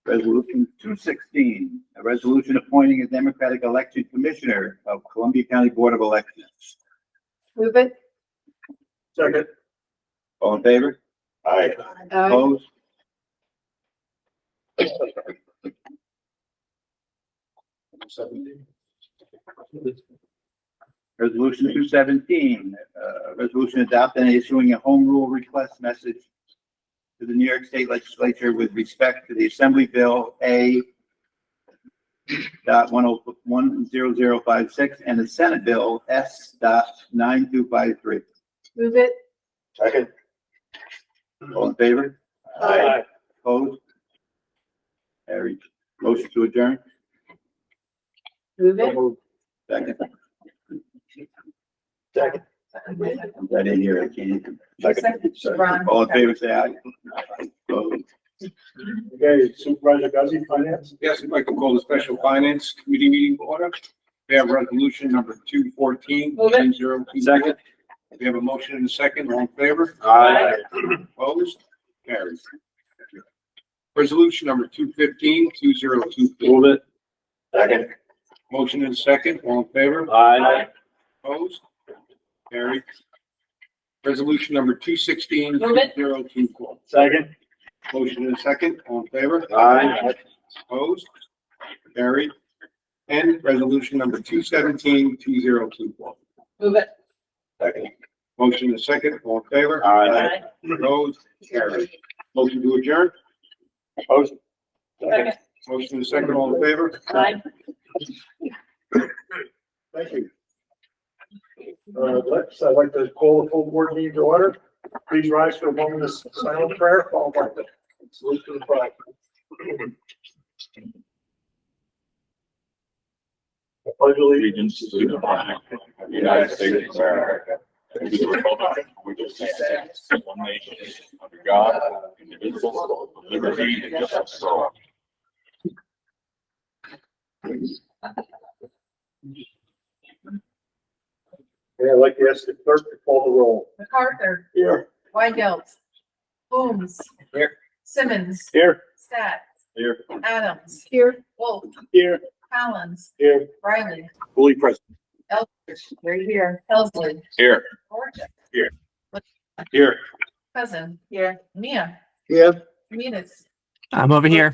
Resolution 216, a resolution appointing a Democratic election commissioner of Columbia County Board of Elections. Move it. Second. All in favor? Aye. Aye. Opposed? Resolution 217, resolution adopting and issuing a home rule request message to the New York State Legislature with respect to the Assembly Bill A.100056 and the Senate Bill S.9253. Move it. Second. All in favor? Aye. Opposed? Carried. Motion to adjourn? Move it. Second. Second. I didn't hear it. Second. All in favor, say aye. Opposed? Okay, Supervisor Guzzi, Finance. Yes, I'd like to call the Special Finance Committee meeting to order. We have resolution number 214. Move it. Second. We have a motion and a second. All in favor? Aye. Opposed? Carries. Resolution number 2024. Move it. Second. Motion and second, all in favor? Aye. Opposed? Carried. Resolution number 2024. Move it. Second. Motion and second, all in favor? Aye. Opposed? Carried. And resolution number 2024. Move it. Second. Motion and second, all in favor? Aye. Opposed? Carried. Motion to adjourn? Opposed? Second. Motion and second, all in favor? Aye. Thank you. Next, I'd like to call the full board meeting to order. Please rise for a moment of silent prayer, followed by the salute to the flag. I pledge allegiance allegiance to the flag of the United States of America, and to the republic for which it stands, one nation, under God, indivisible, with liberty and justice for all. And I'd like to ask the clerk to call the roll. MacArthur. Here. Weigelt. Coombs. Here. Simmons. Here. Stat. Here. Adams. Here. Wolf. Here. Collins. Here. Riley. Fully present. Eldridge. Right here. Helsley. Here. Georgia. Here. Cousin. Here. Mia. Here. Venus. I'm over here.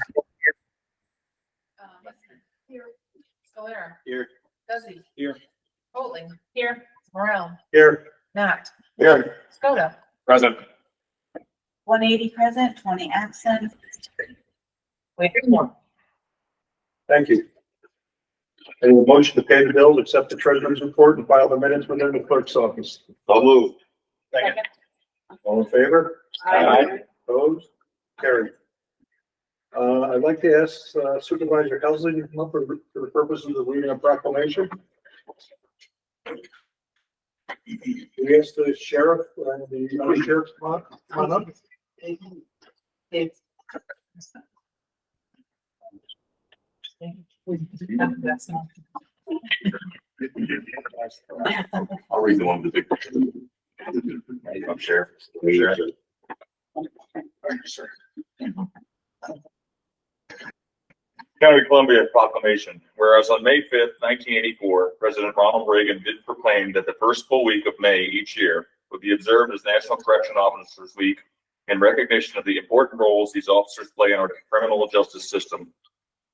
Here. Solera. Here. Duzzy. Here. Holding. Here. Morel. Here. Not. Here. Scoda. Present. 180 present, 20 absent. Wait, more. Thank you. Any motion to pay the bills, accept the treasurer's report, and file the minutes within the clerk's office? So moved. Second. All in favor? Aye. Opposed? Carried. I'd like to ask Supervisor Helsley to come up for the purpose of the reading of proclamation. We ask the sheriff and the other sheriffs come on up. I'll read the one with the big picture. I'm sheriff. County of Columbia proclamation. Whereas on May 5th, 1984, President Ronald Reagan did proclaim that the first full week of May each year would be observed as National Correction Officers Week in recognition of the important roles these officers play in our criminal justice system.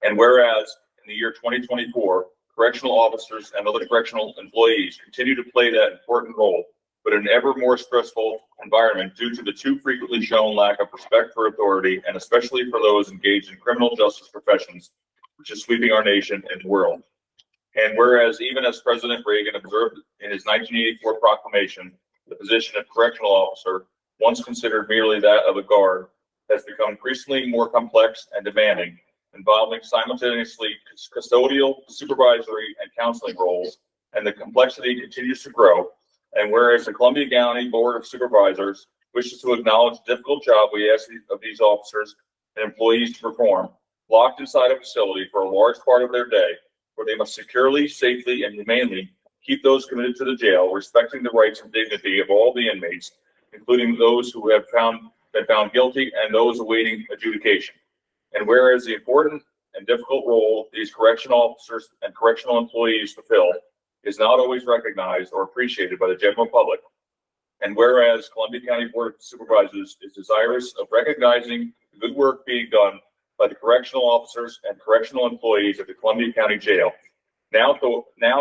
And whereas in the year 2024, correctional officers and other correctional employees continue to play that important role, but in an ever more stressful environment due to the too frequently shown lack of respect for authority, and especially for those engaged in criminal justice professions, which is sweeping our nation and the world. And whereas even as President Reagan observed in his 1984 proclamation, the position of correctional officer, once considered merely that of a guard, has become increasingly more complex and demanding, involving simultaneously custodial, supervisory, and counseling roles, and the complexity continues to grow. And whereas the Columbia County Board of Supervisors wishes to acknowledge the difficult job we ask of these officers and employees to perform, locked inside a facility for a large part of their day, where they must securely, safely, and humanely keep those committed to the jail, respecting the rights and dignity of all the inmates, including those who have been found guilty and those awaiting adjudication. And whereas the important and difficult role these correctional officers and correctional employees fulfill is not always recognized or appreciated by the general public. And whereas Columbia County Board of Supervisors is desirous of recognizing the good work being done by the correctional officers and correctional employees at the Columbia County Jail. Now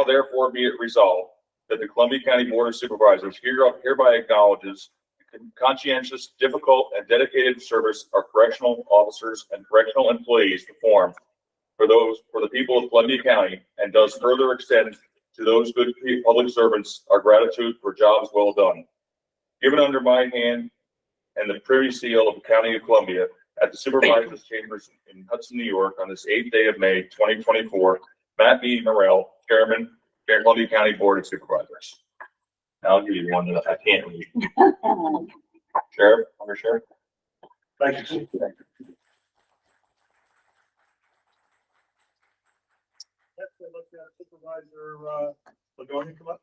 therefore be it resolved that the Columbia County Board of Supervisors hereby acknowledges the conscientious, difficult, and dedicated service our correctional officers and correctional employees perform for the people of Columbia County, and does further extend to those good public servants our gratitude for jobs well done. Given under my hand and the privy seal of the County of Columbia at the Supervisors Chambers in Hudson, New York on this 8th day of May, 2024, Matt B. Morrell, Chairman, Columbia County Board of Supervisors. Now I'll give you one that I can't read. Sheriff, Under Sheriff. Thank you. Next, I'd like to have Supervisor Lagoni come up.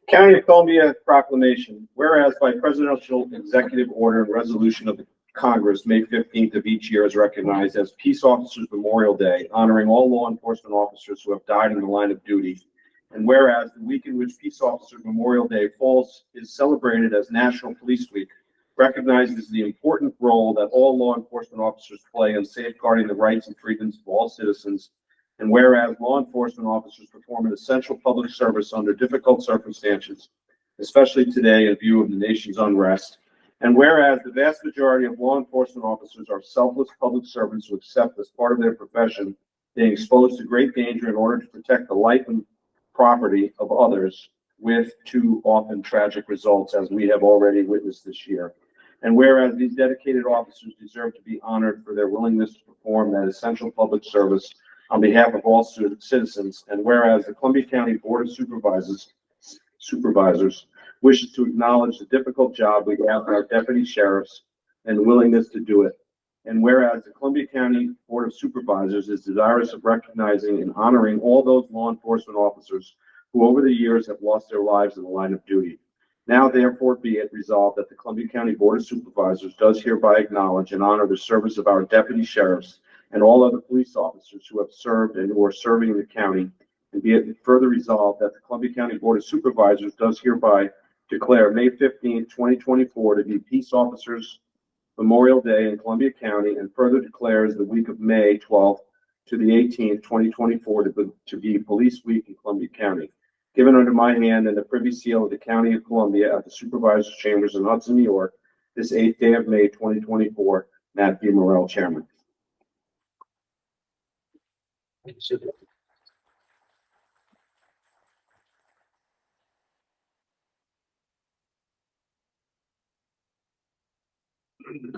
County of Columbia proclamation, whereas by presidential executive order and resolution of the Congress, May 15th of each year is recognized as Peace Officers Memorial Day, honoring all law enforcement officers who have died in the line of duty. And whereas the week in which Peace Officers Memorial Day falls is celebrated as National Police Week, recognizes the important role that all law enforcement officers play in safeguarding the rights and freedoms of all citizens. And whereas law enforcement officers perform an essential public service under difficult circumstances, especially today in view of the nation's unrest. And whereas the vast majority of law enforcement officers are selfless public servants who accept as part of their profession being exposed to great danger in order to protect the life and property of others, with too often tragic results, as we have already witnessed this year. And whereas these dedicated officers deserve to be honored for their willingness to perform that essential public service on behalf of all citizens, and whereas the Columbia County Board of Supervisors wishes to acknowledge the difficult job we have with our deputy sheriffs and the willingness to do it. And whereas the Columbia County Board of Supervisors is desirous of recognizing and honoring all those law enforcement officers who over the years have lost their lives in the line of duty. Now therefore be it resolved that the Columbia County Board of Supervisors does hereby acknowledge and honor the service of our deputy sheriffs and all other police officers who have served and who are serving in the county. And be it further resolved that the Columbia County Board of Supervisors does hereby declare May 15th, 2024 to be Peace Officers Memorial Day in Columbia County, and further declares the week of May 12th to the 18th, 2024 to be Police Week in Columbia County. Given under my hand and the Privy Seal of the County of Columbia at the Supervisors Chambers in Hudson, New York, this 8th day of May, 2024, Matt B. Morrell, Chairman.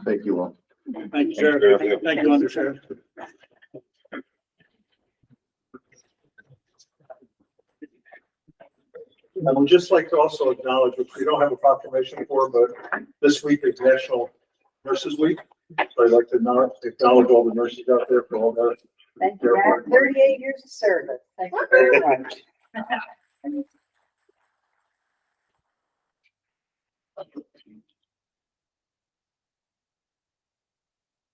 Thank you all. Thank you, Sheriff. Thank you, Under Sheriff. I would just like to also acknowledge, which we don't have a proclamation for, but this week is National Nurses Week. So I'd like to acknowledge all the nurses out there for all their. Thank you, Matt. 38 years of service. Thank you very much.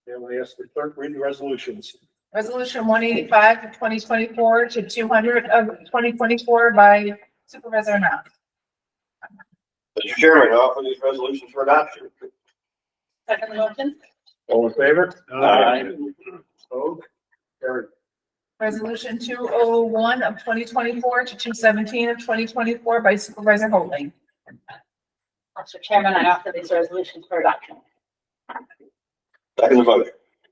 And we ask the clerk read the resolutions. Resolution 185 of 2024 to 200 of 2024 by Supervisor Now. Mr. Chairman, I offer these resolutions for adoption. Second motion? All in favor? Aye. Opposed? Carried. Resolution 201 of 2024 to 217 of 2024 by Supervisor Holding. Mr. Chairman, I offer these resolutions for adoption. Second vote.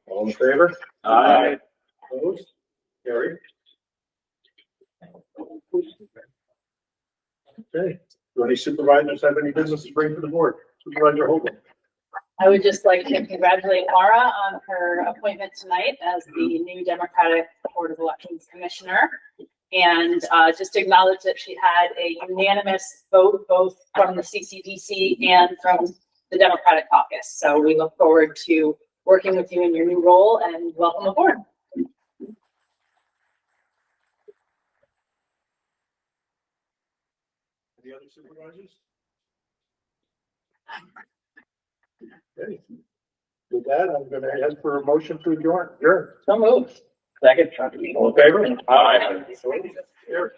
All in favor? Aye. Opposed? Carried. Okay. Do any supervisors have any business to bring to the board? Supervisor Holden. I would just like to congratulate Mara on her appointment tonight as the new Democratic Board of Elections Commissioner. And just acknowledge that she had a unanimous vote, both from the CCDC and from the Democratic caucus. So we look forward to working with you in your new role, and welcome aboard. Any other supervisors? Okay. With that, I'm gonna ask for a motion to adjourn. So moved. Second. All in favor? Aye. Carried.